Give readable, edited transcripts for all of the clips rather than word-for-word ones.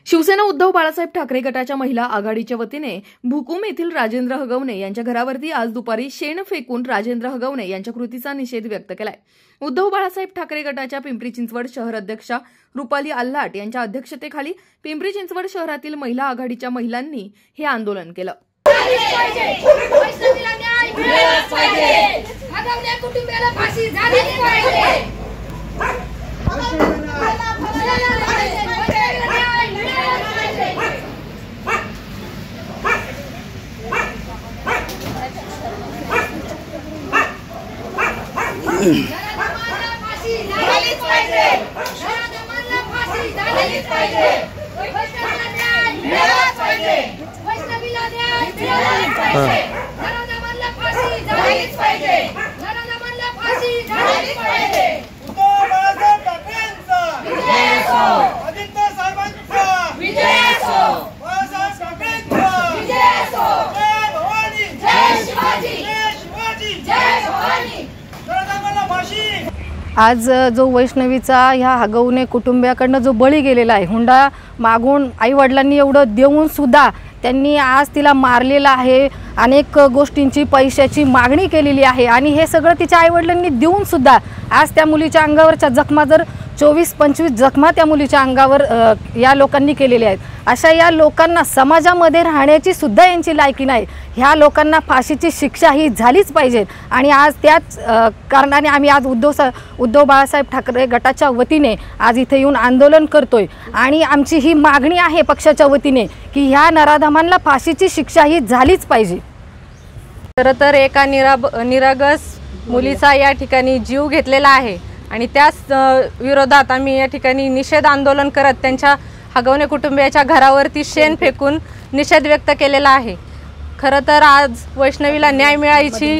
शिवसेना उद्धव बाळासाहेब ठाकरे गटाच्या महिला आघाडीच्या वतीने भुकुम येथील राजेंद्र हगवणे यांच्या घरावरती आज दुपारी शेण फेकून राजेंद्र हगवणे यांच्या कृतीचा निषेध व्यक्त केलाय। उद्धव बाळासाहेब ठाकरे गटाच्या पिंपरी चिंचवड शहर अध्यक्षा रुपाली आल्हाट यांच्या अध्यक्षतेखाली पिंपरी चिंचवड शहरातील महिला आघाडीच्या महिलांनी हे आंदोलन केलं। आज जो वैष्णवीचा ह्या हगवणे कुटुंबियाकडनं जो बळी गेलेला आहे, हुंडा मागून आई वडिलांनी एवढं देऊन सुद्धा त्यांनी आज तिला मारलेला आहे। अनेक गोष्टींची पैशाची मागणी केलेली आहे आणि हे सगळं तिच्या आई वडिलांनी देऊन सुद्धा आज त्या मुलीच्या अंगावरच्या जखमा जर 24-25 जखमा त्या मुलीच्या अंगावर या लोकांनी केलेल्या आहेत। अशा या लोकांना समाजामध्ये राहण्याची सुद्धा यांची लायकी नाही। ह्या लोकांना फाशीची शिक्षा ही झालीच पाहिजे आणि आज त्याच कारणाने आम्ही आज उद्धव बाळासाहेब ठाकरे गटाच्या वतीने आज इथे येऊन आंदोलन करतोय आणि आमची ही मागणी आहे पक्षाच्या वतीने की ह्या नराधमांना फाशीची शिक्षा ही झालीच पाहिजे। तर एका निरागस मुलीचा या ठिकाणी जीव घेतलेला आहे आणि त्याच विरोधात आम्ही या ठिकाणी निषेध आंदोलन करत त्यांच्या हगवणे कुटुंबियाच्या घरावरती शेण फेकून निषेध व्यक्त केलेला आहे। खरं तर आज वैष्णवीला न्याय मिळायची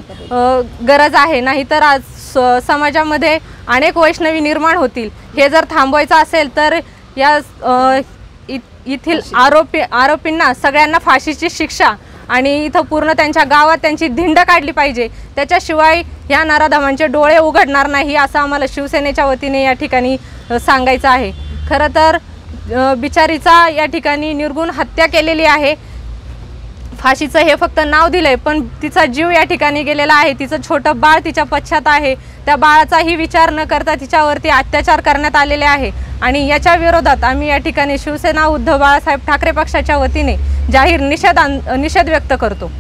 गरज आहे, नाहीतर आज समाजामध्ये अनेक वैष्णवी निर्माण होतील। हे जर थांबवायचं असेल तर या येथील आरोपींना सगळ्यांना फाशीची शिक्षा आणि इथं पूर्ण त्यांच्या गावात त्यांची धिंड काढली पाहिजे। त्याच्याशिवाय या नराधमांचे डोळे उघडणार नाही असं आम्हाला शिवसेनेच्या वतीने या ठिकाणी सांगायचं आहे। खरं तर बिचारीचा या ठिकाणी निर्गुण हत्या केलेली आहे। फाशीचं हे फक्त नाव दिलंय पण तिचा जीव या ठिकाणी गेलेला आहे। तिचं छोटं बाळ तिच्या पश्चात आहे, त्या बाळाचाही विचार न करता तिच्यावरती अत्याचार करण्यात आलेले आहे आणि याच्या विरोधात आम्ही या ठिकाणी शिवसेना उद्धव बाळासाहेब ठाकरे पक्षाच्या वतीने जाहीर निषेध व्यक्त करतो।